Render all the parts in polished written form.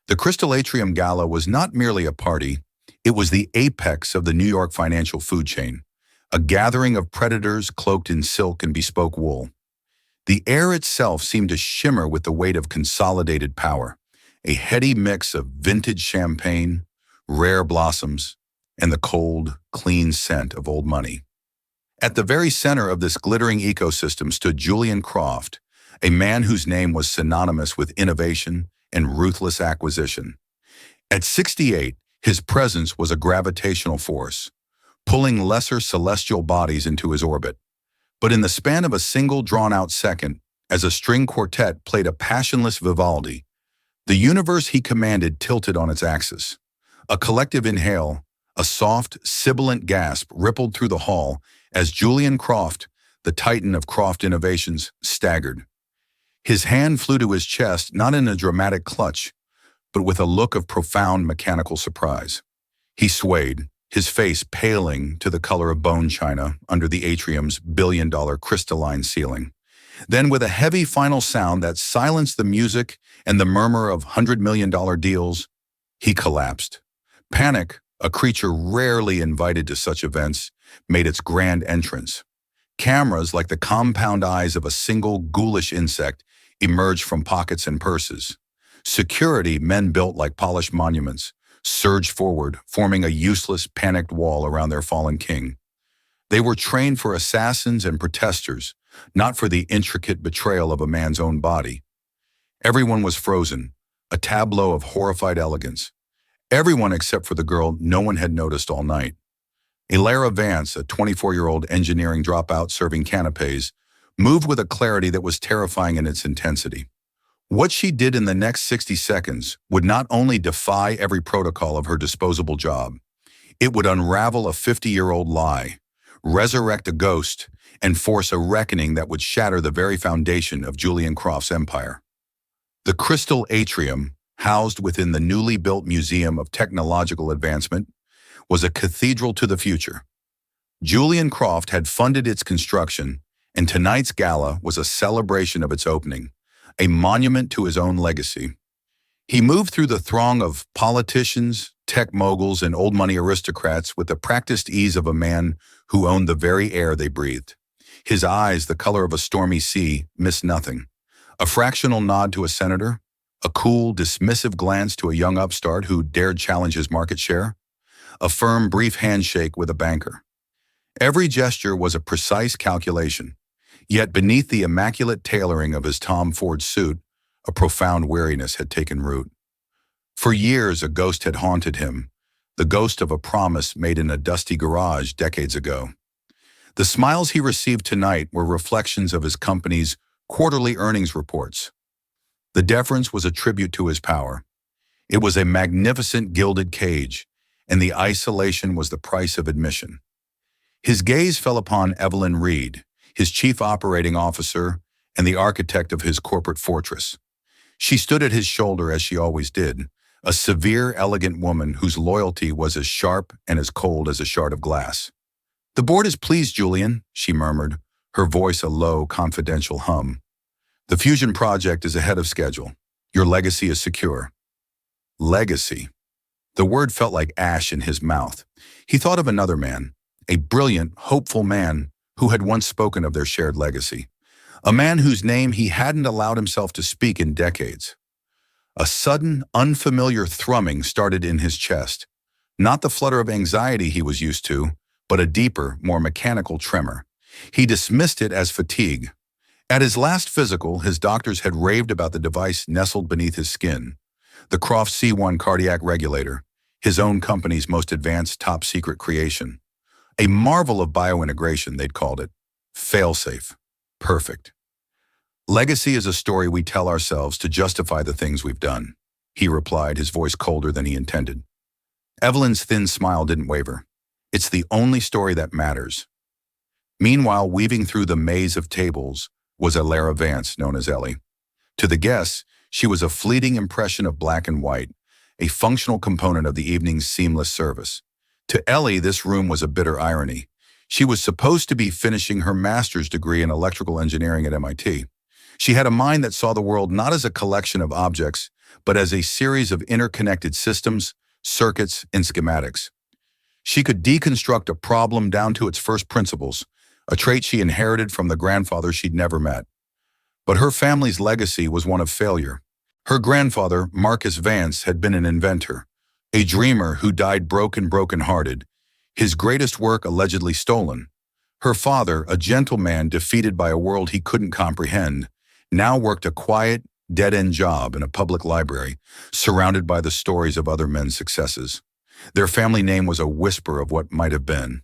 The Crystal Atrium Gala was not merely a party, it was the apex of the New York financial food chain, a gathering of predators cloaked in silk and bespoke wool. The air itself seemed to shimmer with the weight of consolidated power, a heady mix of vintage champagne, rare blossoms, and the cold, clean scent of old money. At the very center of this glittering ecosystem stood Julian Croft, a man whose name was synonymous with innovation and ruthless acquisition. At 68, his presence was a gravitational force, pulling lesser celestial bodies into his orbit. But in the span of a single drawn-out second, as a string quartet played a passionless Vivaldi, the universe he commanded tilted on its axis. A collective inhale, a soft, sibilant gasp rippled through the hall as Julian Croft, the titan of Croft Innovations, staggered. His hand flew to his chest, not in a dramatic clutch, but with a look of profound mechanical surprise. He swayed, his face paling to the color of bone china under the atrium's billion-dollar crystalline ceiling. Then, with a heavy final sound that silenced the music and the murmur of $100 million deals, he collapsed. Panic, a creature rarely invited to such events, made its grand entrance. Cameras, like the compound eyes of a single ghoulish insect, emerged from pockets and purses. Security, men built like polished monuments, surged forward, forming a useless, panicked wall around their fallen king. They were trained for assassins and protesters, not for the intricate betrayal of a man's own body. Everyone was frozen, a tableau of horrified elegance. Everyone except for the girl no one had noticed all night. Elara Vance, a 24-year-old engineering dropout serving canapes, moved with a clarity that was terrifying in its intensity. What she did in the next 60 seconds would not only defy every protocol of her disposable job, it would unravel a 50-year-old lie, resurrect a ghost, and force a reckoning that would shatter the very foundation of Julian Croft's empire. The Crystal Atrium, housed within the newly built Museum of Technological Advancement, was a cathedral to the future. Julian Croft had funded its construction, and tonight's gala was a celebration of its opening, a monument to his own legacy. He moved through the throng of politicians, tech moguls, and old money aristocrats with the practiced ease of a man who owned the very air they breathed. His eyes, the color of a stormy sea, missed nothing. A fractional nod to a senator, a cool, dismissive glance to a young upstart who dared challenge his market share, a firm, brief handshake with a banker. Every gesture was a precise calculation, yet beneath the immaculate tailoring of his Tom Ford suit, a profound weariness had taken root. For years, a ghost had haunted him, the ghost of a promise made in a dusty garage decades ago. The smiles he received tonight were reflections of his company's quarterly earnings reports. The deference was a tribute to his power. It was a magnificent gilded cage, and the isolation was the price of admission. His gaze fell upon Evelyn Reed, his chief operating officer and the architect of his corporate fortress. She stood at his shoulder as she always did, a severe, elegant woman whose loyalty was as sharp and as cold as a shard of glass. "The board is pleased, Julian," she murmured, her voice a low, confidential hum. "The fusion project is ahead of schedule. Your legacy is secure." Legacy. The word felt like ash in his mouth. He thought of another man, a brilliant, hopeful man who had once spoken of their shared legacy. A man whose name he hadn't allowed himself to speak in decades. A sudden, unfamiliar thrumming started in his chest. Not the flutter of anxiety he was used to, but a deeper, more mechanical tremor. He dismissed it as fatigue. At his last physical, his doctors had raved about the device nestled beneath his skin, the Croft C1 cardiac regulator, his own company's most advanced top-secret creation. A marvel of biointegration, they'd called it. Fail-safe. Perfect. "Legacy is a story we tell ourselves to justify the things we've done," he replied, his voice colder than he intended. Evelyn's thin smile didn't waver. "It's the only story that matters." Meanwhile, weaving through the maze of tables was Elara Vance, known as Ellie. To the guests, she was a fleeting impression of black and white, a functional component of the evening's seamless service. To Ellie, this room was a bitter irony. She was supposed to be finishing her master's degree in electrical engineering at MIT. She had a mind that saw the world not as a collection of objects, but as a series of interconnected systems, circuits, and schematics. She could deconstruct a problem down to its first principles, a trait she inherited from the grandfather she'd never met. But her family's legacy was one of failure. Her grandfather, Marcus Vance, had been an inventor, a dreamer who died broken-hearted, his greatest work allegedly stolen. Her father, a gentleman defeated by a world he couldn't comprehend, now worked a quiet, dead-end job in a public library, surrounded by the stories of other men's successes. Their family name was a whisper of what might have been.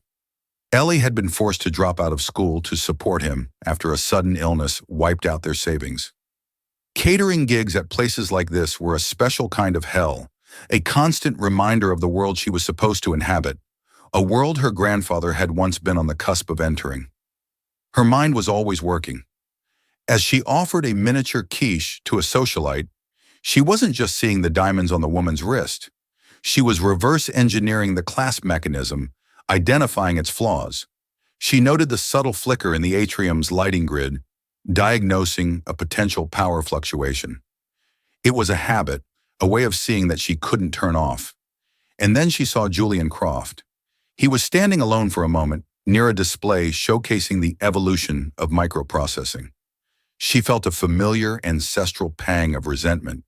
Ellie had been forced to drop out of school to support him after a sudden illness wiped out their savings. Catering gigs at places like this were a special kind of hell, a constant reminder of the world she was supposed to inhabit, a world her grandfather had once been on the cusp of entering. Her mind was always working. As she offered a miniature quiche to a socialite, she wasn't just seeing the diamonds on the woman's wrist. She was reverse engineering the class mechanism, identifying its flaws. She noted the subtle flicker in the atrium's lighting grid, diagnosing a potential power fluctuation. It was a habit, a way of seeing that she couldn't turn off. And then she saw Julian Croft. He was standing alone for a moment, near a display showcasing the evolution of microprocessing. She felt a familiar ancestral pang of resentment.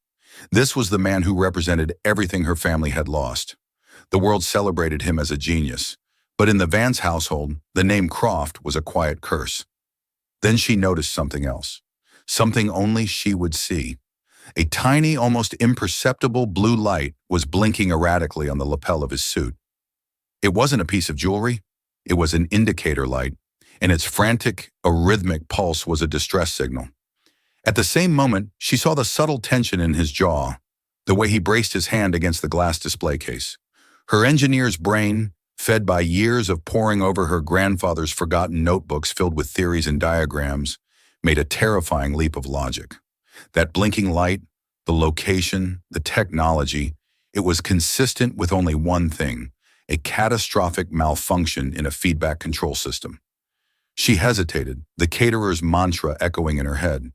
This was the man who represented everything her family had lost. The world celebrated him as a genius, but in the Vance household, the name Croft was a quiet curse. Then she noticed something else, something only she would see. A tiny, almost imperceptible blue light was blinking erratically on the lapel of his suit. It wasn't a piece of jewelry, it was an indicator light, and its frantic, arrhythmic pulse was a distress signal. At the same moment, she saw the subtle tension in his jaw, the way he braced his hand against the glass display case. Her engineer's brain, fed by years of poring over her grandfather's forgotten notebooks filled with theories and diagrams, made a terrifying leap of logic. That blinking light, the location, the technology, it was consistent with only one thing, a catastrophic malfunction in a feedback control system. She hesitated, the caterer's mantra echoing in her head.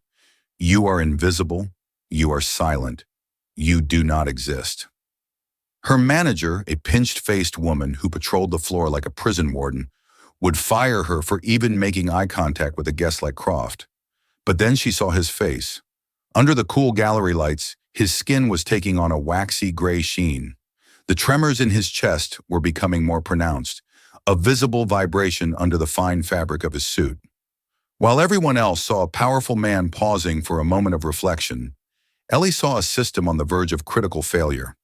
You are invisible, you are silent, you do not exist. Her manager, a pinched-faced woman who patrolled the floor like a prison warden, would fire her for even making eye contact with a guest like Croft. But then she saw his face. Under the cool gallery lights, his skin was taking on a waxy gray sheen. The tremors in his chest were becoming more pronounced, a visible vibration under the fine fabric of his suit. While everyone else saw a powerful man pausing for a moment of reflection, Ellie saw a system on the verge of critical failure.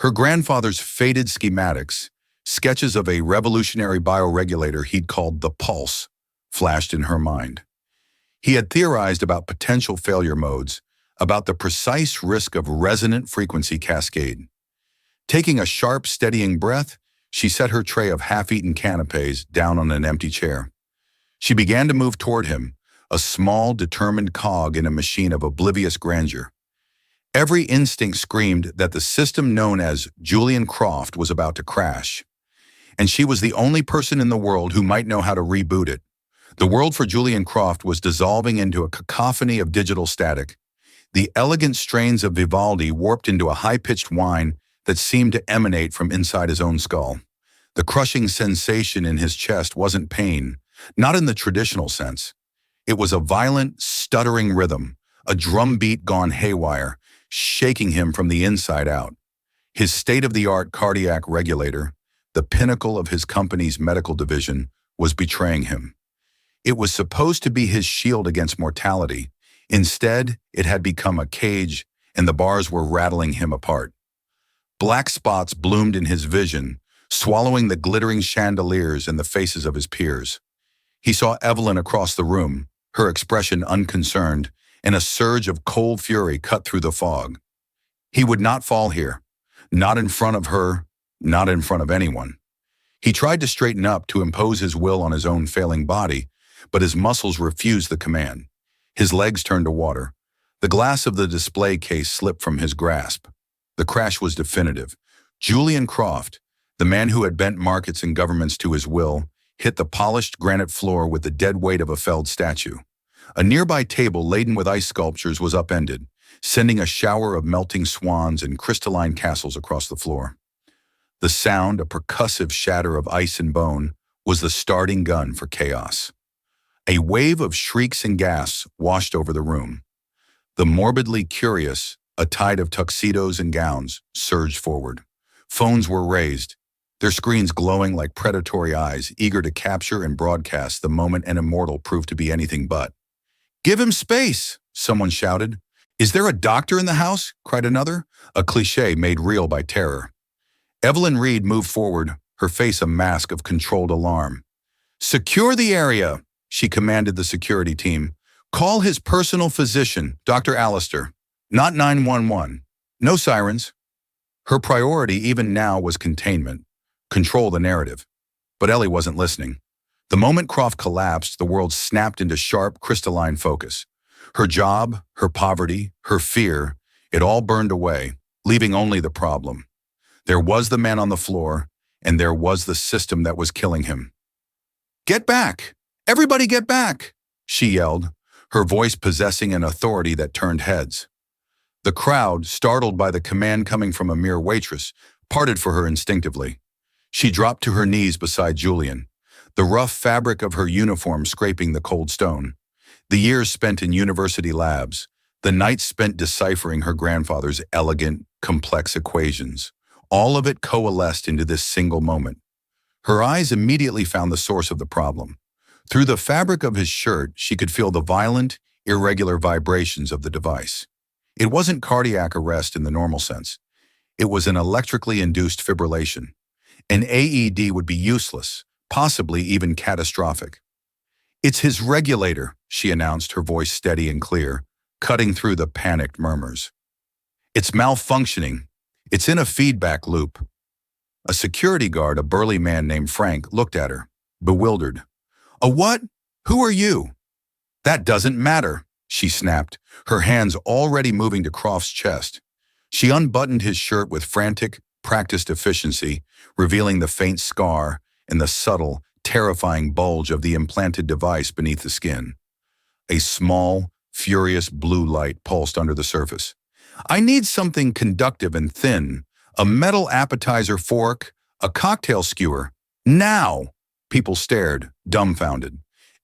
Her grandfather's faded schematics, sketches of a revolutionary bioregulator he'd called the Pulse, flashed in her mind. He had theorized about potential failure modes, about the precise risk of resonant frequency cascade. Taking a sharp, steadying breath, she set her tray of half-eaten canapés down on an empty chair. She began to move toward him, a small, determined cog in a machine of oblivious grandeur. Every instinct screamed that the system known as Julian Croft was about to crash, and she was the only person in the world who might know how to reboot it. The world for Julian Croft was dissolving into a cacophony of digital static. The elegant strains of Vivaldi warped into a high-pitched whine that seemed to emanate from inside his own skull. The crushing sensation in his chest wasn't pain, not in the traditional sense. It was a violent, stuttering rhythm, a drumbeat gone haywire, shaking him from the inside out. His state-of-the-art cardiac regulator, the pinnacle of his company's medical division, was betraying him. It was supposed to be his shield against mortality. Instead, it had become a cage, and the bars were rattling him apart. Black spots bloomed in his vision, swallowing the glittering chandeliers and the faces of his peers. He saw Evelyn across the room, her expression unconcerned, and a surge of cold fury cut through the fog. He would not fall here, not in front of her, not in front of anyone. He tried to straighten up to impose his will on his own failing body, but his muscles refused the command. His legs turned to water. The glass of the display case slipped from his grasp. The crash was definitive. Julian Croft, the man who had bent markets and governments to his will, hit the polished granite floor with the dead weight of a felled statue. A nearby table laden with ice sculptures was upended, sending a shower of melting swans and crystalline castles across the floor. The sound, a percussive shatter of ice and bone, was the starting gun for chaos. A wave of shrieks and gasps washed over the room. The morbidly curious, a tide of tuxedos and gowns, surged forward. Phones were raised, their screens glowing like predatory eyes, eager to capture and broadcast the moment an immortal proved to be anything but. "Give him space!" someone shouted. "Is there a doctor in the house?" cried another, a cliché made real by terror. Evelyn Reed moved forward, her face a mask of controlled alarm. "Secure the area," she commanded the security team. "Call his personal physician, Dr. Allister. Not 911. No sirens." Her priority even now was containment. Control the narrative. But Ellie wasn't listening. The moment Croft collapsed, the world snapped into sharp, crystalline focus. Her job, her poverty, her fear, it all burned away, leaving only the problem. There was the man on the floor, and there was the system that was killing him. "Get back! Everybody get back!" she yelled, her voice possessing an authority that turned heads. The crowd, startled by the command coming from a mere waitress, parted for her instinctively. She dropped to her knees beside Julian, the rough fabric of her uniform scraping the cold stone. The years spent in university labs, the nights spent deciphering her grandfather's elegant, complex equations, all of it coalesced into this single moment. Her eyes immediately found the source of the problem. Through the fabric of his shirt, she could feel the violent, irregular vibrations of the device. It wasn't cardiac arrest in the normal sense. It was an electrically induced fibrillation. An AED would be useless, possibly even catastrophic. "It's his regulator," she announced, her voice steady and clear, cutting through the panicked murmurs. "It's malfunctioning. It's in a feedback loop." A security guard, a burly man named Frank, looked at her, bewildered. "A what? Who are you?" "That doesn't matter," she snapped, her hands already moving to Croft's chest. She unbuttoned his shirt with frantic, practiced efficiency, revealing the faint scar and the subtle, terrifying bulge of the implanted device beneath the skin. A small, furious blue light pulsed under the surface. "I need something conductive and thin, a metal appetizer fork, a cocktail skewer. Now!" People stared, dumbfounded.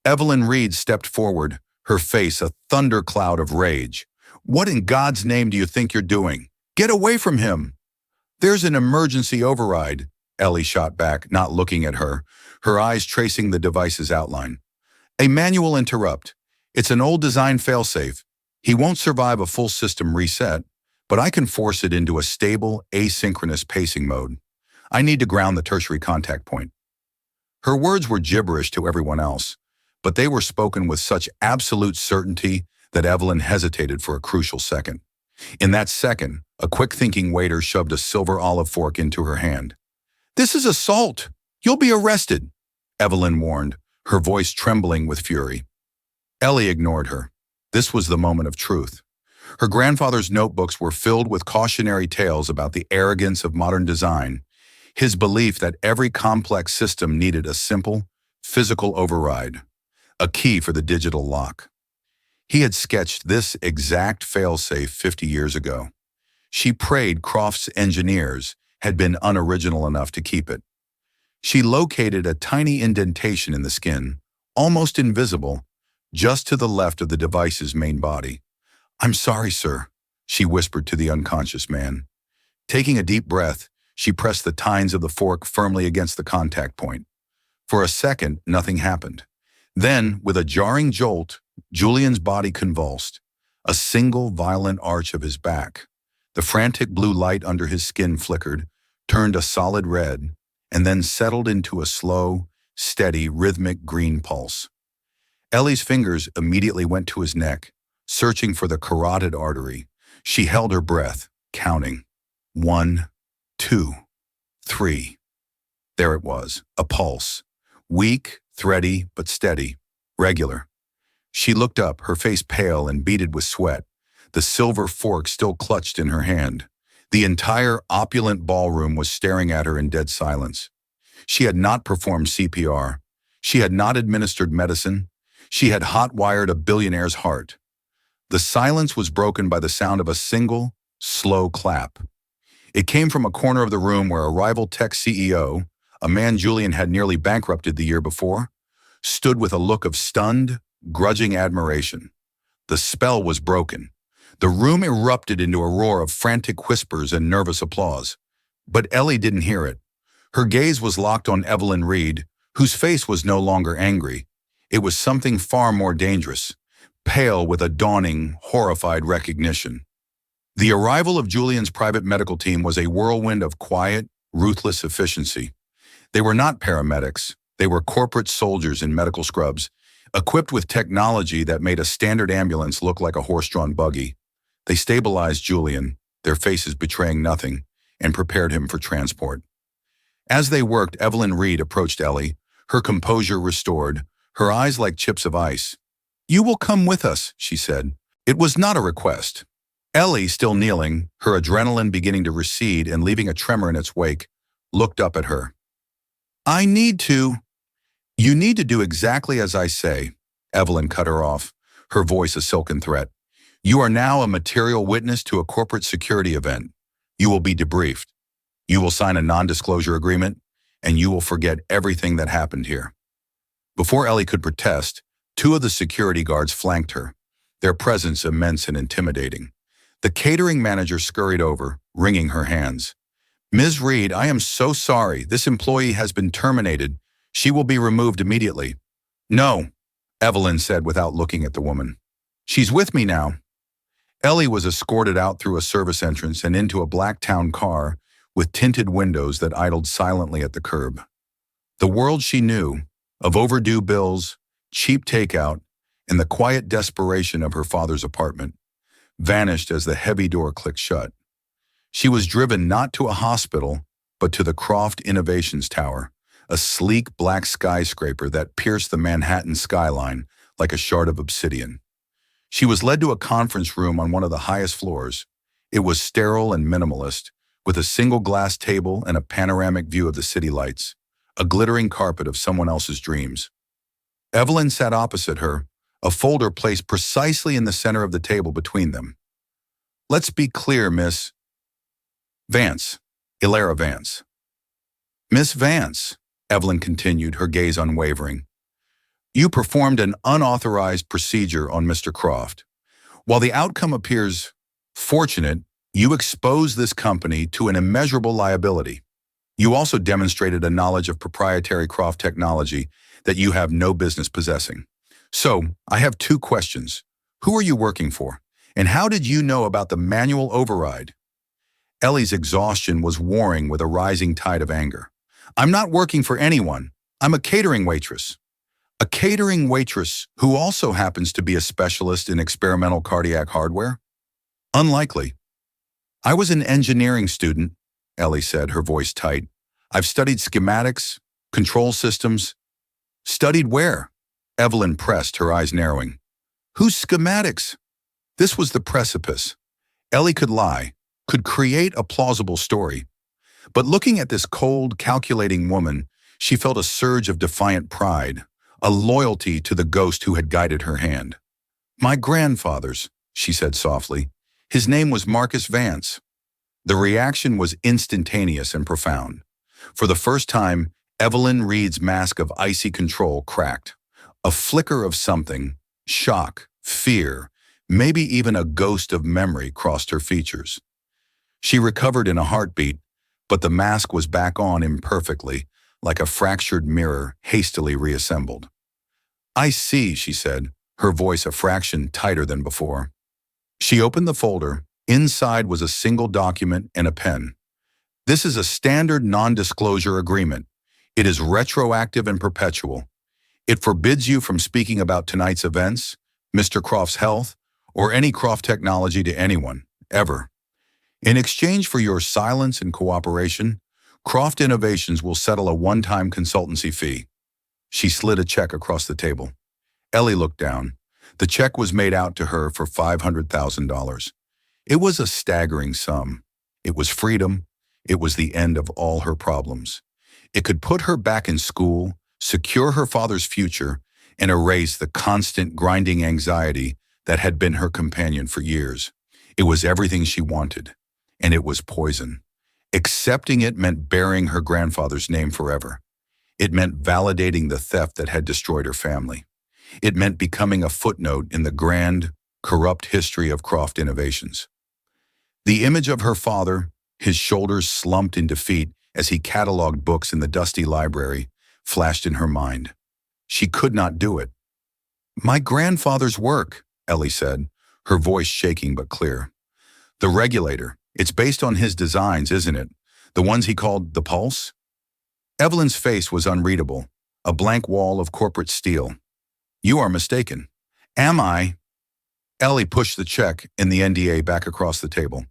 Evelyn Reed stepped forward, her face a thundercloud of rage. "What in God's name do you think you're doing? Get away from him!" "There's an emergency override," Ellie shot back, not looking at her, her eyes tracing the device's outline. "A manual interrupt. It's an old design failsafe. He won't survive a full system reset, but I can force it into a stable, asynchronous pacing mode. I need to ground the tertiary contact point." Her words were gibberish to everyone else, but they were spoken with such absolute certainty that Evelyn hesitated for a crucial second. In that second, a quick-thinking waiter shoved a silver olive fork into her hand. "This is assault! You'll be arrested!" Evelyn warned, her voice trembling with fury. Ellie ignored her. This was the moment of truth. Her grandfather's notebooks were filled with cautionary tales about the arrogance of modern design, his belief that every complex system needed a simple, physical override, a key for the digital lock. He had sketched this exact failsafe 50 years ago. She prayed Croft's engineers had been unoriginal enough to keep it. She located a tiny indentation in the skin, almost invisible, just to the left of the device's main body. "I'm sorry, sir," she whispered to the unconscious man. Taking a deep breath, she pressed the tines of the fork firmly against the contact point. For a second, nothing happened. Then, with a jarring jolt, Julian's body convulsed, a single violent arch of his back. The frantic blue light under his skin flickered, turned a solid red, and then settled into a slow, steady, rhythmic green pulse. Ellie's fingers immediately went to his neck, searching for the carotid artery. She held her breath, counting. 1, 2, 3. There it was, a pulse. Weak, thready, but steady, regular. She looked up, her face pale and beaded with sweat, the silver fork still clutched in her hand. The entire opulent ballroom was staring at her in dead silence. She had not performed CPR. She had not administered medicine. She had hot-wired a billionaire's heart. The silence was broken by the sound of a single, slow clap. It came from a corner of the room where a rival tech CEO, a man Julian had nearly bankrupted the year before, stood with a look of stunned, grudging admiration. The spell was broken. The room erupted into a roar of frantic whispers and nervous applause. But Ellie didn't hear it. Her gaze was locked on Evelyn Reed, whose face was no longer angry. It was something far more dangerous, pale with a dawning, horrified recognition. The arrival of Julian's private medical team was a whirlwind of quiet, ruthless efficiency. They were not paramedics. They were corporate soldiers in medical scrubs, equipped with technology that made a standard ambulance look like a horse-drawn buggy. They stabilized Julian, their faces betraying nothing, and prepared him for transport. As they worked, Evelyn Reed approached Ellie, her composure restored, her eyes like chips of ice. "You will come with us," she said. It was not a request. Ellie, still kneeling, her adrenaline beginning to recede and leaving a tremor in its wake, looked up at her. "I need to." "You need to do exactly as I say," Evelyn cut her off, her voice a silken threat. "You are now a material witness to a corporate security event. You will be debriefed. You will sign a non-disclosure agreement, and you will forget everything that happened here." Before Ellie could protest, two of the security guards flanked her, their presence immense and intimidating. The catering manager scurried over, wringing her hands. "Ms. Reed, I am so sorry. This employee has been terminated. She will be removed immediately." "No," Evelyn said without looking at the woman. "She's with me now." Ellie was escorted out through a service entrance and into a black town car with tinted windows that idled silently at the curb. The world she knew, of overdue bills, cheap takeout, and the quiet desperation of her father's apartment, vanished as the heavy door clicked shut. She was driven not to a hospital, but to the Croft Innovations Tower, a sleek black skyscraper that pierced the Manhattan skyline like a shard of obsidian. She was led to a conference room on one of the highest floors. It was sterile and minimalist, with a single glass table and a panoramic view of the city lights, a glittering carpet of someone else's dreams. Evelyn sat opposite her, a folder placed precisely in the center of the table between them. "Let's be clear, Miss Vance, Ilara Vance." "Miss Vance," Evelyn continued, her gaze unwavering, "you performed an unauthorized procedure on Mr. Croft. While the outcome appears fortunate, you exposed this company to an immeasurable liability. You also demonstrated a knowledge of proprietary Croft technology that you have no business possessing. So, I have two questions. Who are you working for? And how did you know about the manual override?" Ellie's exhaustion was warring with a rising tide of anger. "I'm not working for anyone. I'm a catering waitress." "A catering waitress who also happens to be a specialist in experimental cardiac hardware?" "Unlikely." "I was an engineering student," Ellie said, her voice tight. "I've studied schematics, control systems." "Studied where?" Evelyn pressed, her eyes narrowing. "Whose schematics?" This was the precipice. Ellie could lie, could create a plausible story. But looking at this cold, calculating woman, she felt a surge of defiant pride, a loyalty to the ghost who had guided her hand. "My grandfather's," she said softly. "His name was Marcus Vance." The reaction was instantaneous and profound. For the first time, Evelyn Reed's mask of icy control cracked. A flicker of something, shock, fear, maybe even a ghost of memory crossed her features. She recovered in a heartbeat, but the mask was back on imperfectly, like a fractured mirror hastily reassembled. "I see," she said, her voice a fraction tighter than before. She opened the folder. Inside was a single document and a pen. "This is a standard non-disclosure agreement. It is retroactive and perpetual. It forbids you from speaking about tonight's events, Mr. Croft's health, or any Croft technology to anyone, ever. In exchange for your silence and cooperation, Croft Innovations will settle a one-time consultancy fee." She slid a check across the table. Ellie looked down. The check was made out to her for $500,000. It was a staggering sum. It was freedom. It was the end of all her problems. It could put her back in school, secure her father's future, and erase the constant grinding anxiety that had been her companion for years. It was everything she wanted, and it was poison. Accepting it meant bearing her grandfather's name forever. It meant validating the theft that had destroyed her family. It meant becoming a footnote in the grand, corrupt history of Croft Innovations. The image of her father, his shoulders slumped in defeat as he cataloged books in the dusty library, flashed in her mind. She could not do it. "My grandfather's work," Ellie said, her voice shaking but clear. "The regulator. It's based on his designs, isn't it? The ones he called the Pulse?" Evelyn's face was unreadable, a blank wall of corporate steel. "You are mistaken." "Am I?" Ellie pushed the check and the NDA back across the table.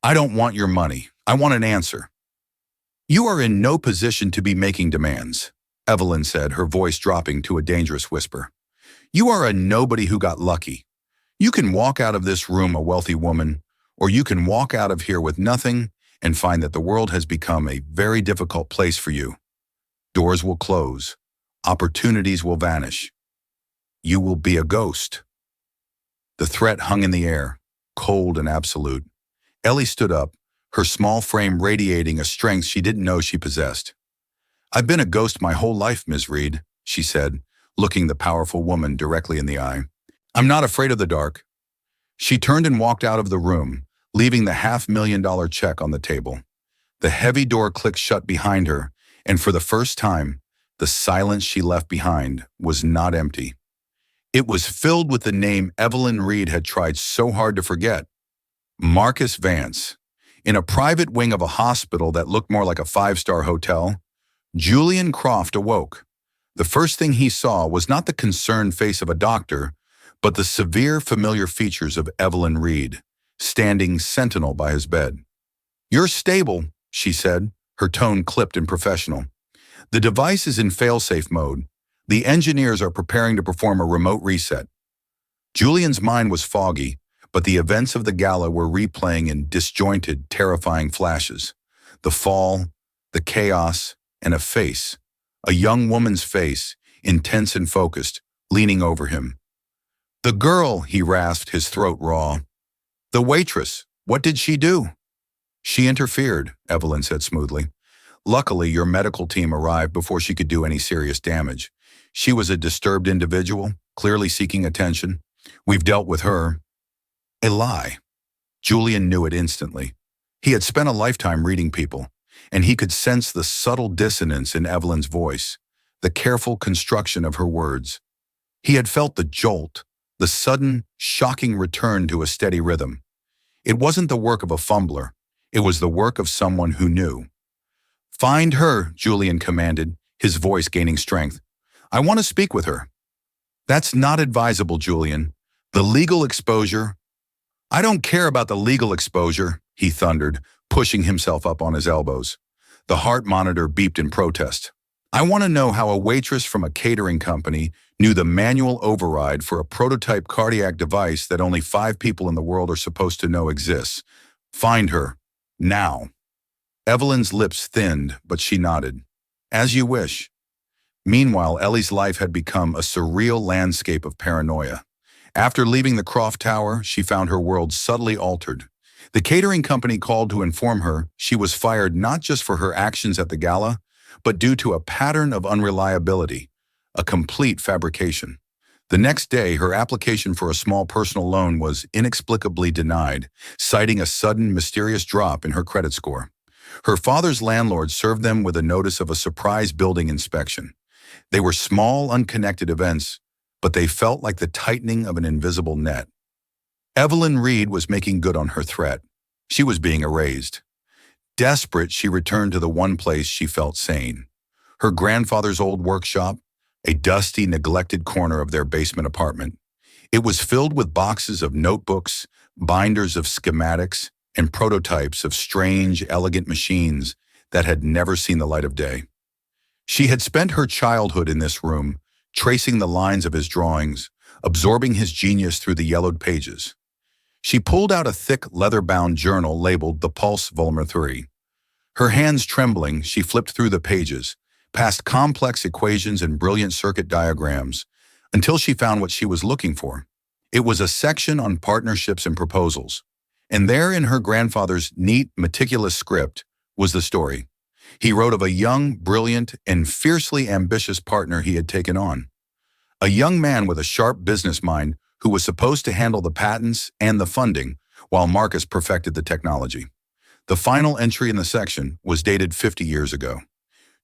"I don't want your money. I want an answer." "You are in no position to be making demands," Evelyn said, her voice dropping to a dangerous whisper. "You are a nobody who got lucky. You can walk out of this room a wealthy woman, or you can walk out of here with nothing and find that the world has become a very difficult place for you. Doors will close. Opportunities will vanish. You will be a ghost." The threat hung in the air, cold and absolute. Ellie stood up, her small frame radiating a strength she didn't know she possessed. "I've been a ghost my whole life, Ms. Reed," she said, looking the powerful woman directly in the eye. "I'm not afraid of the dark." She turned and walked out of the room, leaving the $500,000 check on the table. The heavy door clicked shut behind her, and for the first time, the silence she left behind was not empty. It was filled with the name Evelyn Reed had tried so hard to forget. Marcus Vance. In a private wing of a hospital that looked more like a five-star hotel, Julian Croft awoke. The first thing he saw was not the concerned face of a doctor, but the severe, familiar features of Evelyn Reed, standing sentinel by his bed. "You're stable," she said, her tone clipped and professional. "The device is in fail-safe mode. The engineers are preparing to perform a remote reset." Julian's mind was foggy, but the events of the gala were replaying in disjointed, terrifying flashes. The fall, the chaos, and a young woman's face, intense and focused, leaning over him. "The girl," he rasped, his throat raw. "The waitress, what did she do?" "She interfered," Evelyn said smoothly. "Luckily, your medical team arrived before she could do any serious damage. She was a disturbed individual, clearly seeking attention. We've dealt with her." A lie. Julian knew it instantly. He had spent a lifetime reading people, and he could sense the subtle dissonance in Evelyn's voice, the careful construction of her words. He had felt the jolt, the sudden, shocking return to a steady rhythm. It wasn't the work of a fumbler. It was the work of someone who knew. "Find her," Julian commanded, his voice gaining strength. "I want to speak with her." "That's not advisable, Julian. The legal exposure—" "I don't care about the legal exposure," he thundered, pushing himself up on his elbows. The heart monitor beeped in protest. "I want to know how a waitress from a catering company knew the manual override for a prototype cardiac device that only 5 people in the world are supposed to know exists. Find her. Now." Evelyn's lips thinned, but she nodded. "As you wish." Meanwhile, Ellie's life had become a surreal landscape of paranoia. After leaving the Croft Tower, she found her world subtly altered. The catering company called to inform her she was fired not just for her actions at the gala, but due to a pattern of unreliability, a complete fabrication. The next day, her application for a small personal loan was inexplicably denied, citing a sudden, mysterious drop in her credit score. Her father's landlord served them with a notice of a surprise building inspection. They were small, unconnected events, but they felt like the tightening of an invisible net. Evelyn Reed was making good on her threat. She was being erased. Desperate, she returned to the one place she felt sane. Her grandfather's old workshop, a dusty, neglected corner of their basement apartment. It was filled with boxes of notebooks, binders of schematics, and prototypes of strange, elegant machines that had never seen the light of day. She had spent her childhood in this room, tracing the lines of his drawings, absorbing his genius through the yellowed pages. She pulled out a thick, leather-bound journal labeled The Pulse Volume 3. Her hands trembling, she flipped through the pages, past complex equations and brilliant circuit diagrams, until she found what she was looking for. It was a section on partnerships and proposals. And there in her grandfather's neat, meticulous script was the story. He wrote of a young, brilliant, and fiercely ambitious partner he had taken on. A young man with a sharp business mind who was supposed to handle the patents and the funding while Marcus perfected the technology. The final entry in the section was dated 50 years ago.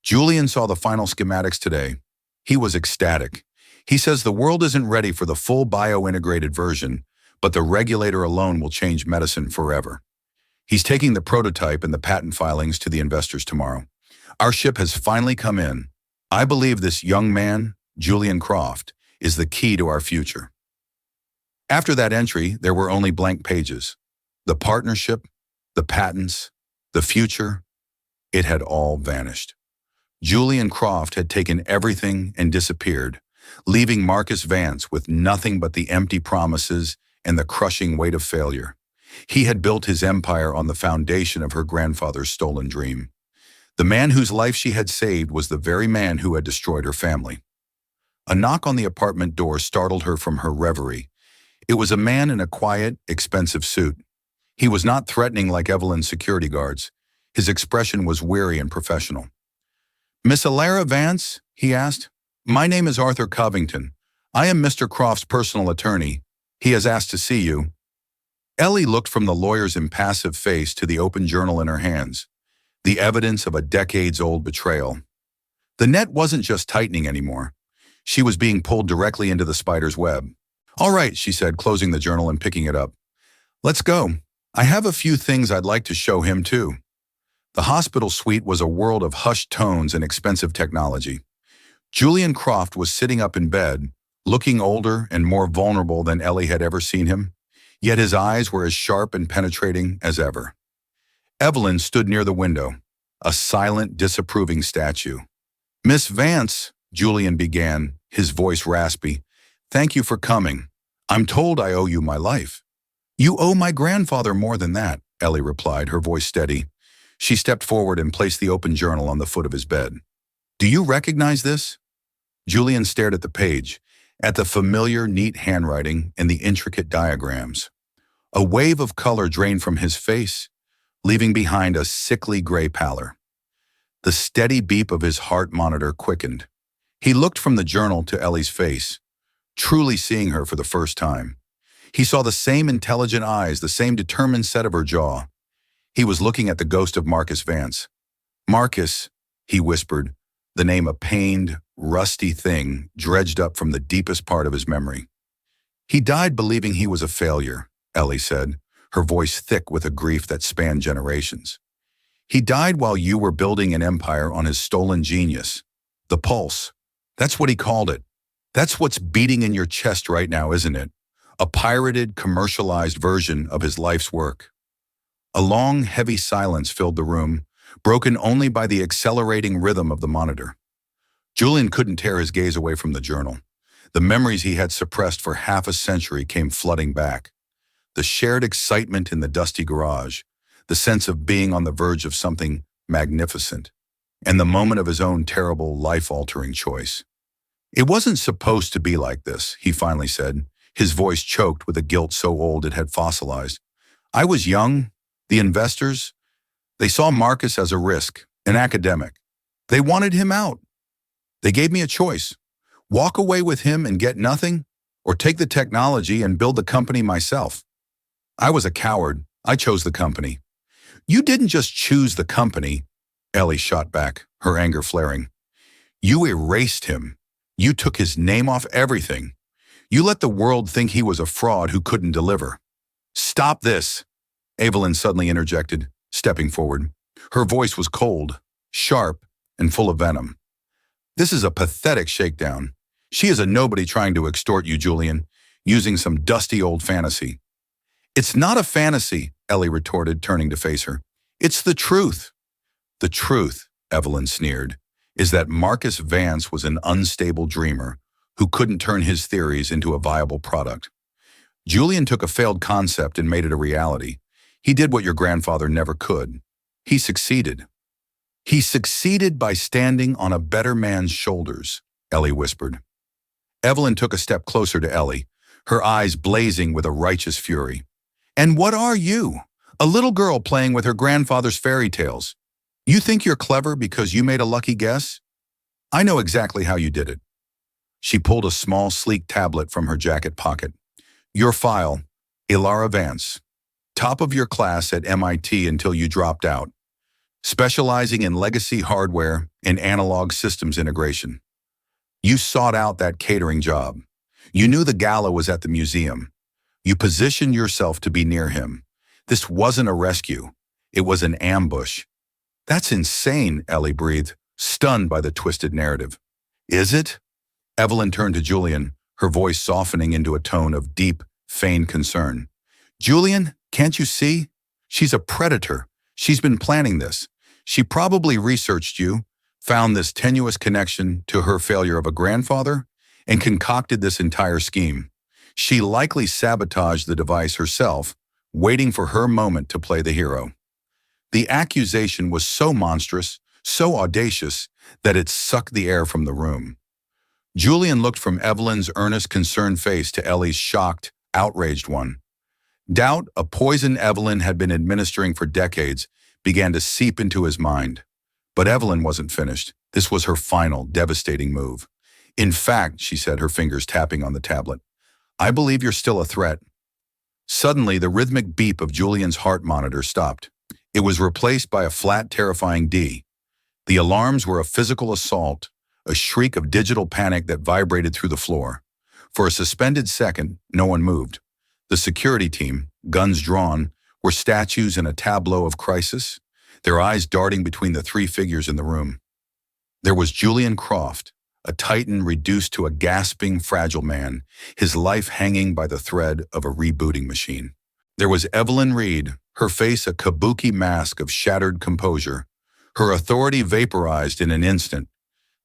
Julian saw the final schematics today. He was ecstatic. He says the world isn't ready for the full bio-integrated version, but the regulator alone will change medicine forever. He's taking the prototype and the patent filings to the investors tomorrow. Our ship has finally come in. I believe this young man, Julian Croft, is the key to our future. After that entry, there were only blank pages. The partnership, the patents, the future, it had all vanished. Julian Croft had taken everything and disappeared, leaving Marcus Vance with nothing but the empty promises and the crushing weight of failure. He had built his empire on the foundation of her grandfather's stolen dream. The man whose life she had saved was the very man who had destroyed her family. A knock on the apartment door startled her from her reverie. It was a man in a quiet, expensive suit. He was not threatening like Evelyn's security guards. His expression was weary and professional. "Miss Alara Vance?" he asked. "My name is Arthur Covington. I am Mr. Croft's personal attorney. He has asked to see you." Ellie looked from the lawyer's impassive face to the open journal in her hands, the evidence of a decades-old betrayal. The net wasn't just tightening anymore. She was being pulled directly into the spider's web. "All right," she said, closing the journal and picking it up. "Let's go. I have a few things I'd like to show him, too." The hospital suite was a world of hushed tones and expensive technology. Julian Croft was sitting up in bed, looking older and more vulnerable than Ellie had ever seen him, yet his eyes were as sharp and penetrating as ever. Evelyn stood near the window, a silent, disapproving statue. "Miss Vance," Julian began, his voice raspy, "thank you for coming. I'm told I owe you my life." "You owe my grandfather more than that," Ellie replied, her voice steady. She stepped forward and placed the open journal on the foot of his bed. "Do you recognize this?" Julian stared at the page, at the familiar, neat handwriting and the intricate diagrams. A wave of color drained from his face, leaving behind a sickly gray pallor. The steady beep of his heart monitor quickened. He looked from the journal to Ellie's face, truly seeing her for the first time. He saw the same intelligent eyes, the same determined set of her jaw. He was looking at the ghost of Marcus Vance. "Marcus," he whispered, the name a pained, rusty thing dredged up from the deepest part of his memory. "He died believing he was a failure," Ellie said, her voice thick with a grief that spanned generations. "He died while you were building an empire on his stolen genius. The pulse. That's what he called it. That's what's beating in your chest right now, isn't it? A pirated, commercialized version of his life's work." A long, heavy silence filled the room, broken only by the accelerating rhythm of the monitor. Julian couldn't tear his gaze away from the journal. The memories he had suppressed for half a century came flooding back. The shared excitement in the dusty garage, the sense of being on the verge of something magnificent, and the moment of his own terrible, life-altering choice. "It wasn't supposed to be like this," he finally said, his voice choked with a guilt so old it had fossilized. "I was young. The investors, they saw Marcus as a risk, an academic. They wanted him out. They gave me a choice. Walk away with him and get nothing, or take the technology and build the company myself. I was a coward. I chose the company." "You didn't just choose the company," Ellie shot back, her anger flaring. "You erased him. You took his name off everything. You let the world think he was a fraud who couldn't deliver." "Stop this," Evelyn suddenly interjected, stepping forward. Her voice was cold, sharp, and full of venom. "This is a pathetic shakedown. She is a nobody trying to extort you, Julian, using some dusty old fantasy." "It's not a fantasy," Ellie retorted, turning to face her. "It's the truth." "The truth," Evelyn sneered, "is that Marcus Vance was an unstable dreamer who couldn't turn his theories into a viable product. Julian took a failed concept and made it a reality. He did what your grandfather never could. He succeeded." "He succeeded by standing on a better man's shoulders," Ellie whispered. Evelyn took a step closer to Ellie, her eyes blazing with a righteous fury. "And what are you? A little girl playing with her grandfather's fairy tales. You think you're clever because you made a lucky guess? I know exactly how you did it." She pulled a small, sleek tablet from her jacket pocket. "Your file, Ilara Vance. Top of your class at MIT until you dropped out. Specializing in legacy hardware and analog systems integration. You sought out that catering job. You knew the gala was at the museum. You positioned yourself to be near him. This wasn't a rescue. It was an ambush." "That's insane," Ellie breathed, stunned by the twisted narrative. "Is it?" Evelyn turned to Julian, her voice softening into a tone of deep, feigned concern. "Julian, can't you see? She's a predator. She's been planning this. She probably researched you, found this tenuous connection to her failure of a grandfather, and concocted this entire scheme. She likely sabotaged the device herself, waiting for her moment to play the hero." The accusation was so monstrous, so audacious, that it sucked the air from the room. Julian looked from Evelyn's earnest, concerned face to Ellie's shocked, outraged one. Doubt, a poison Evelyn had been administering for decades, began to seep into his mind. But Evelyn wasn't finished. This was her final, devastating move. "In fact," she said, her fingers tapping on the tablet, "I believe you're still a threat." Suddenly, the rhythmic beep of Julian's heart monitor stopped. It was replaced by a flat, terrifying D. The alarms were a physical assault, a shriek of digital panic that vibrated through the floor. For a suspended second, no one moved. The security team, guns drawn, were statues in a tableau of crisis, their eyes darting between the three figures in the room. There was Julian Croft, a titan reduced to a gasping, fragile man, his life hanging by the thread of a rebooting machine. There was Evelyn Reed, her face a kabuki mask of shattered composure, her authority vaporized in an instant,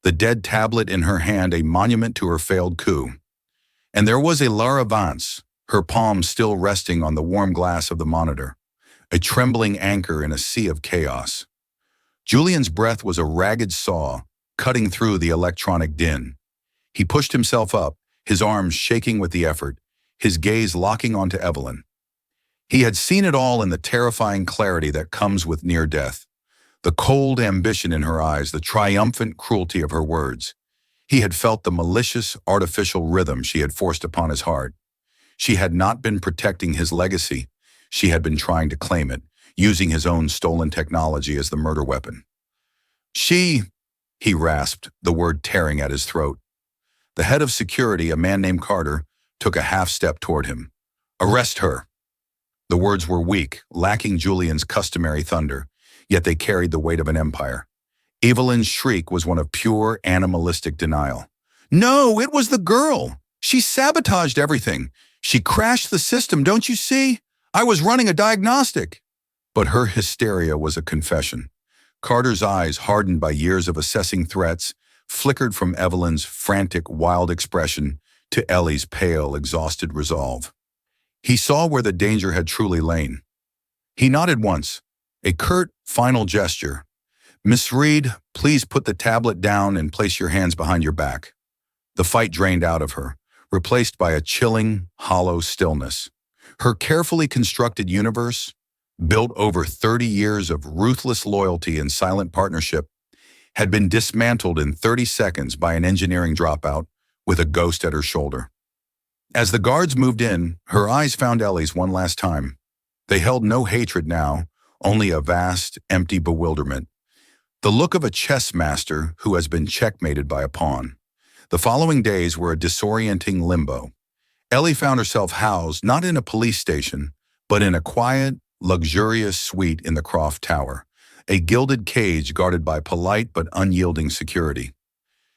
the dead tablet in her hand a monument to her failed coup. And there was Ilara Vance, her palm still resting on the warm glass of the monitor, a trembling anchor in a sea of chaos. Julian's breath was a ragged saw, cutting through the electronic din. He pushed himself up, his arms shaking with the effort, his gaze locking onto Evelyn. He had seen it all in the terrifying clarity that comes with near death. The cold ambition in her eyes, the triumphant cruelty of her words. He had felt the malicious, artificial rhythm she had forced upon his heart. She had not been protecting his legacy. She had been trying to claim it, using his own stolen technology as the murder weapon. He rasped, the word tearing at his throat. The head of security, a man named Carter, took a half-step toward him. "Arrest her." The words were weak, lacking Julian's customary thunder, yet they carried the weight of an empire. Evelyn's shriek was one of pure, animalistic denial. "No, it was the girl. She sabotaged everything. She crashed the system, don't you see? I was running a diagnostic." But her hysteria was a confession. Carter's eyes, hardened by years of assessing threats, flickered from Evelyn's frantic, wild expression to Ellie's pale, exhausted resolve. He saw where the danger had truly lain. He nodded once, a curt, final gesture. "Miss Reed, please put the tablet down and place your hands behind your back." The fight drained out of her, replaced by a chilling, hollow stillness. Her carefully constructed universe, built over 30 years of ruthless loyalty and silent partnership, had been dismantled in 30 seconds by an engineering dropout with a ghost at her shoulder. As the guards moved in, her eyes found Ellie's one last time. They held no hatred now, only a vast, empty bewilderment. The look of a chess master who has been checkmated by a pawn. The following days were a disorienting limbo. Ellie found herself housed not in a police station, but in a quiet, luxurious suite in the Croft Tower, a gilded cage guarded by polite but unyielding security.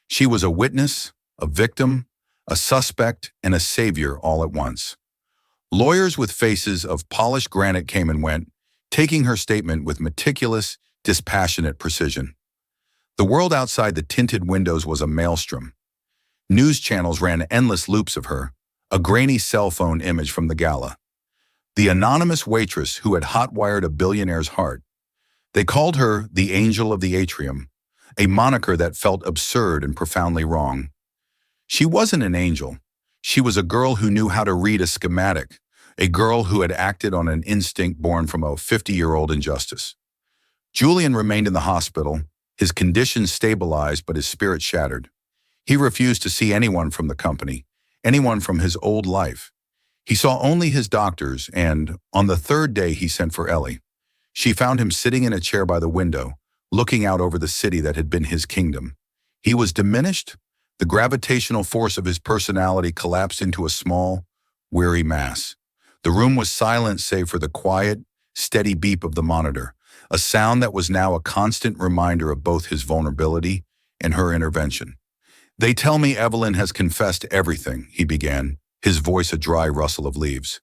She was a witness, a victim, a suspect, and a savior all at once. Lawyers with faces of polished granite came and went, taking her statement with meticulous, dispassionate precision. The world outside the tinted windows was a maelstrom. News channels ran endless loops of her, a grainy cell phone image from the gala. The anonymous waitress who had hot-wired a billionaire's heart. They called her the Angel of the Atrium, a moniker that felt absurd and profoundly wrong. She wasn't an angel. She was a girl who knew how to read a schematic, a girl who had acted on an instinct born from a 50-year-old injustice. Julian remained in the hospital, his condition stabilized but his spirit shattered. He refused to see anyone from the company, anyone from his old life. He saw only his doctors, and on the third day he sent for Ellie. She found him sitting in a chair by the window, looking out over the city that had been his kingdom. He was diminished. The gravitational force of his personality collapsed into a small, weary mass. The room was silent save for the quiet, steady beep of the monitor, a sound that was now a constant reminder of both his vulnerability and her intervention. "They tell me Evelyn has confessed everything," he began, his voice a dry rustle of leaves.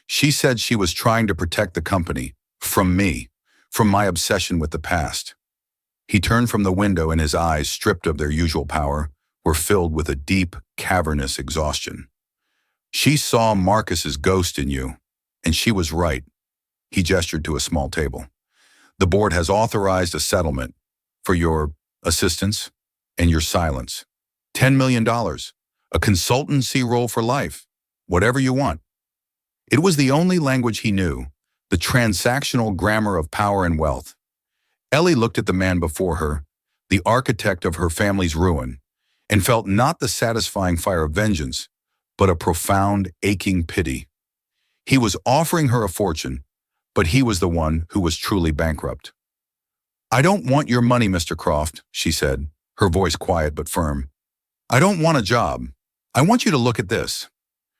"She said she was trying to protect the company, from me, from my obsession with the past." He turned from the window and his eyes, stripped of their usual power, were filled with a deep, cavernous exhaustion. "She saw Marcus's ghost in you, and she was right." He gestured to a small table. "The board has authorized a settlement for your assistance and your silence. $10 million, a consultancy role for life, whatever you want." It was the only language he knew, the transactional grammar of power and wealth. Ellie looked at the man before her, the architect of her family's ruin, and felt not the satisfying fire of vengeance, but a profound, aching pity. He was offering her a fortune, but he was the one who was truly bankrupt. "I don't want your money, Mr. Croft," she said, her voice quiet but firm. "I don't want a job. I want you to look at this."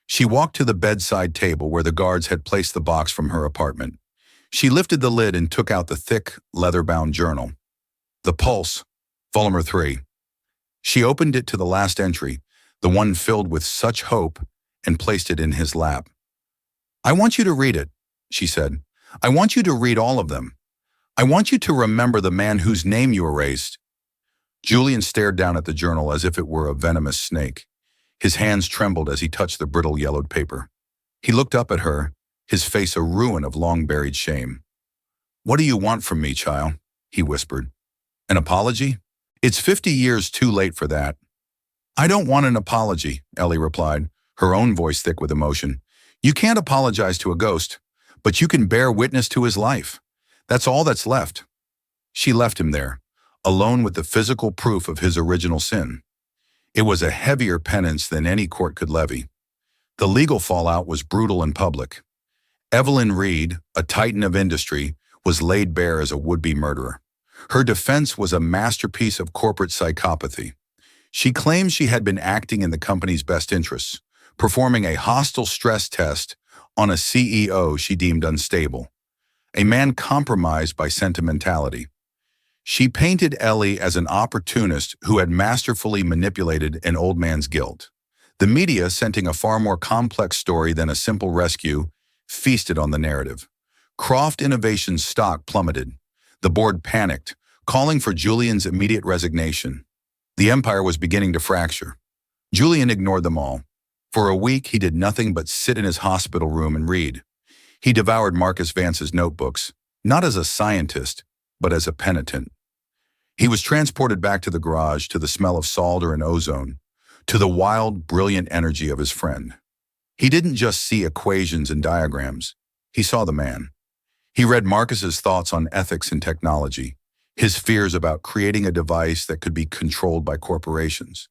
She walked to the bedside table where the guards had placed the box from her apartment. She lifted the lid and took out the thick, leather-bound journal. "The Pulse, Volume 3. She opened it to the last entry, the one filled with such hope, and placed it in his lap. "I want you to read it," she said. "I want you to read all of them. I want you to remember the man whose name you erased." Julian stared down at the journal as if it were a venomous snake. His hands trembled as he touched the brittle yellowed paper. He looked up at her, his face a ruin of long-buried shame. "What do you want from me, child?" he whispered. "An apology? It's 50 years too late for that." "I don't want an apology," Ellie replied, her own voice thick with emotion. "You can't apologize to a ghost, but you can bear witness to his life. That's all that's left." She left him there, alone with the physical proof of his original sin. It was a heavier penance than any court could levy. The legal fallout was brutal and public. Evelyn Reed, a titan of industry, was laid bare as a would-be murderer. Her defense was a masterpiece of corporate psychopathy. She claimed she had been acting in the company's best interests, performing a hostile stress test on a CEO she deemed unstable, a man compromised by sentimentality. She painted Ellie as an opportunist who had masterfully manipulated an old man's guilt. The media, scenting a far more complex story than a simple rescue, feasted on the narrative. Croft Innovations' stock plummeted. The board panicked, calling for Julian's immediate resignation. The empire was beginning to fracture. Julian ignored them all. For a week, he did nothing but sit in his hospital room and read. He devoured Marcus Vance's notebooks, not as a scientist, but as a penitent. He was transported back to the garage, to the smell of solder and ozone, to the wild, brilliant energy of his friend. He didn't just see equations and diagrams. He saw the man. He read Marcus's thoughts on ethics and technology, his fears about creating a device that could be controlled by corporations,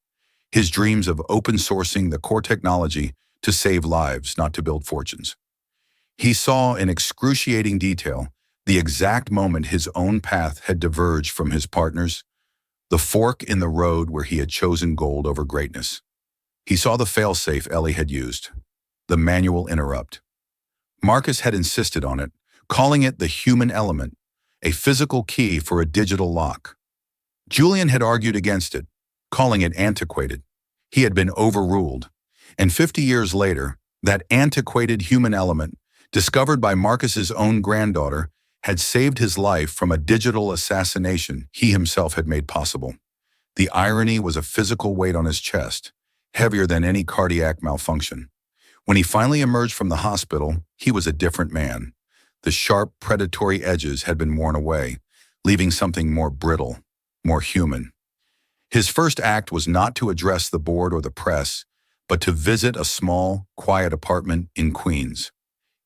his dreams of open sourcing the core technology to save lives, not to build fortunes. He saw in excruciating detail the exact moment his own path had diverged from his partner's, the fork in the road where he had chosen gold over greatness. He saw the failsafe Ellie had used, the manual interrupt. Marcus had insisted on it, calling it the human element, a physical key for a digital lock. Julian had argued against it, calling it antiquated. He had been overruled. And 50 years later, that antiquated human element, discovered by Marcus's own granddaughter, had saved his life from a digital assassination he himself had made possible. The irony was a physical weight on his chest, heavier than any cardiac malfunction. When he finally emerged from the hospital, he was a different man. The sharp, predatory edges had been worn away, leaving something more brittle, more human. His first act was not to address the board or the press, but to visit a small, quiet apartment in Queens.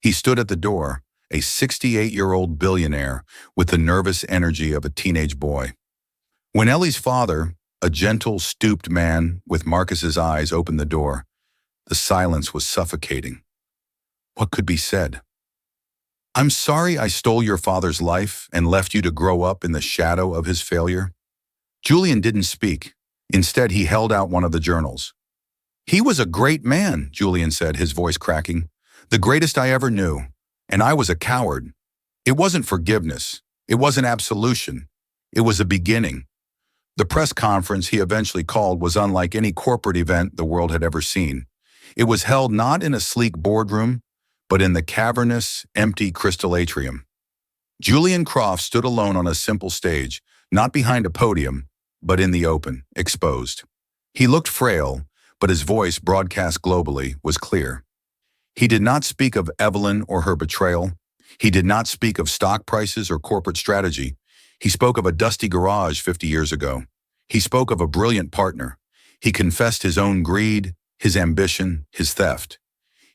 He stood at the door, a 68-year-old billionaire with the nervous energy of a teenage boy. When Ellie's father, a gentle, stooped man with Marcus's eyes, opened the door, the silence was suffocating. What could be said? "I'm sorry I stole your father's life and left you to grow up in the shadow of his failure." Julian didn't speak. Instead, he held out one of the journals. "He was a great man," Julian said, his voice cracking. "The greatest I ever knew. And I was a coward. It wasn't forgiveness. It wasn't absolution. It was a beginning." The press conference he eventually called was unlike any corporate event the world had ever seen. It was held not in a sleek boardroom, but in the cavernous, empty crystal atrium. Julian Croft stood alone on a simple stage, not behind a podium, but in the open, exposed. He looked frail, but his voice, broadcast globally, was clear. He did not speak of Evelyn or her betrayal. He did not speak of stock prices or corporate strategy. He spoke of a dusty garage 50 years ago. He spoke of a brilliant partner. He confessed his own greed, his ambition, his theft.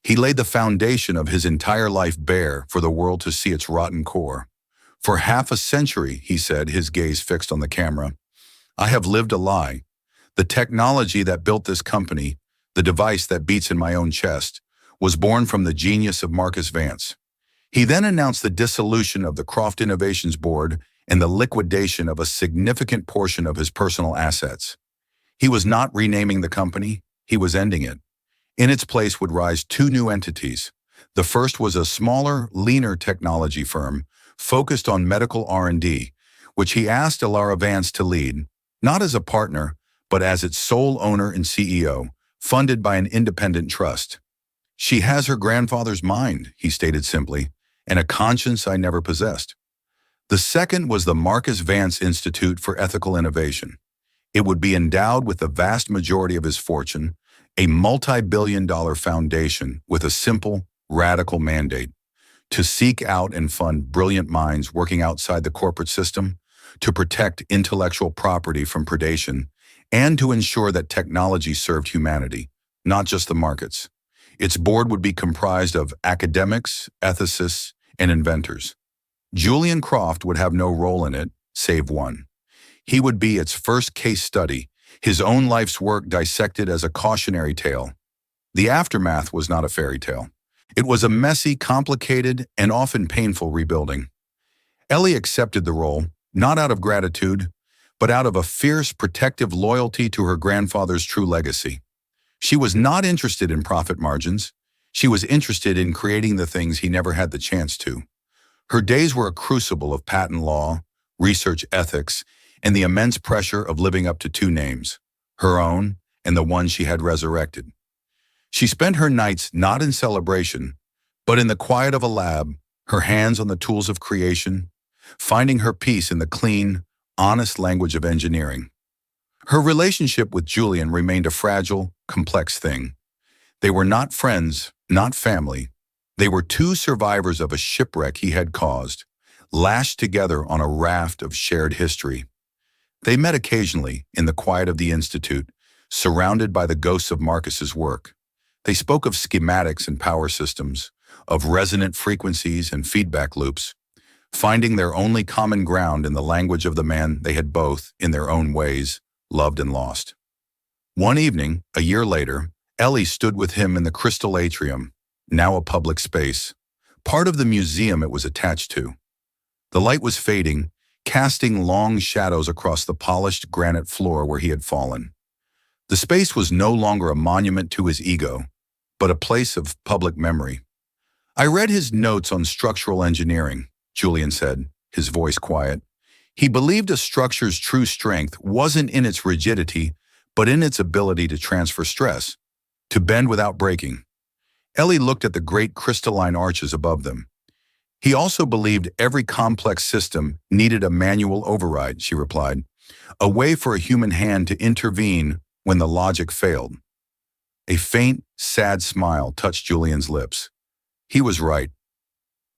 He laid the foundation of his entire life bare for the world to see its rotten core. "For half a century," he said, his gaze fixed on the camera, "I have lived a lie. The technology that built this company, the device that beats in my own chest, was born from the genius of Marcus Vance." He then announced the dissolution of the Croft Innovations Board and the liquidation of a significant portion of his personal assets. He was not renaming the company, he was ending it. In its place would rise two new entities. The first was a smaller, leaner technology firm focused on medical R&D, which he asked Ilara Vance to lead, not as a partner, but as its sole owner and CEO, funded by an independent trust. "She has her grandfather's mind," he stated simply, "and a conscience I never possessed." The second was the Marcus Vance Institute for Ethical Innovation. It would be endowed with the vast majority of his fortune, a multi-billion-dollar foundation with a simple, radical mandate: to seek out and fund brilliant minds working outside the corporate system, to protect intellectual property from predation, and to ensure that technology served humanity, not just the markets. Its board would be comprised of academics, ethicists, and inventors. Julian Croft would have no role in it, save one. He would be its first case study, his own life's work dissected as a cautionary tale. The aftermath was not a fairy tale. It was a messy, complicated, and often painful rebuilding. Ellie accepted the role, not out of gratitude, but out of a fierce, protective loyalty to her grandfather's true legacy. She was not interested in profit margins. She was interested in creating the things he never had the chance to. Her days were a crucible of patent law, research ethics, and the immense pressure of living up to two names, her own and the one she had resurrected. She spent her nights not in celebration, but in the quiet of a lab, her hands on the tools of creation, finding her peace in the clean, honest language of engineering. Her relationship with Julian remained a fragile, complex thing. They were not friends, not family. They were two survivors of a shipwreck he had caused, lashed together on a raft of shared history. They met occasionally in the quiet of the Institute, surrounded by the ghosts of Marcus's work. They spoke of schematics and power systems, of resonant frequencies and feedback loops, finding their only common ground in the language of the man they had both, in their own ways, loved and lost. One evening, a year later, Ellie stood with him in the crystal atrium, now a public space, part of the museum it was attached to. The light was fading, casting long shadows across the polished granite floor where he had fallen. The space was no longer a monument to his ego, but a place of public memory. "I read his notes on structural engineering," Julian said, his voice quiet. "He believed a structure's true strength wasn't in its rigidity, but in its ability to transfer stress, to bend without breaking." Ellie looked at the great crystalline arches above them. "He also believed every complex system needed a manual override," she replied, "a way for a human hand to intervene when the logic failed." A faint, sad smile touched Julian's lips. He was right,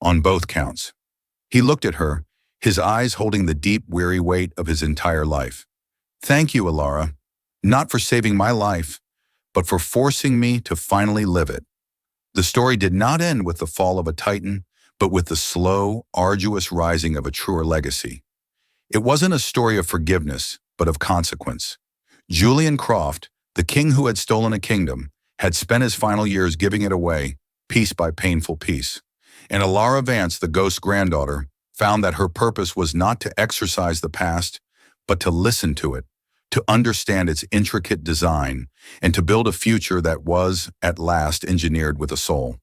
on both counts. He looked at her, his eyes holding the deep, weary weight of his entire life. "Thank you, Ilara, not for saving my life, but for forcing me to finally live it. The story did not end with the fall of a titan, but with the slow, arduous rising of a truer legacy. It wasn't a story of forgiveness, but of consequence. Julian Croft, the king who had stolen a kingdom, had spent his final years giving it away, piece by painful piece. And Alara Vance, the ghost's granddaughter, found that her purpose was not to exorcise the past, but to listen to it, to understand its intricate design, and to build a future that was, at last, engineered with a soul.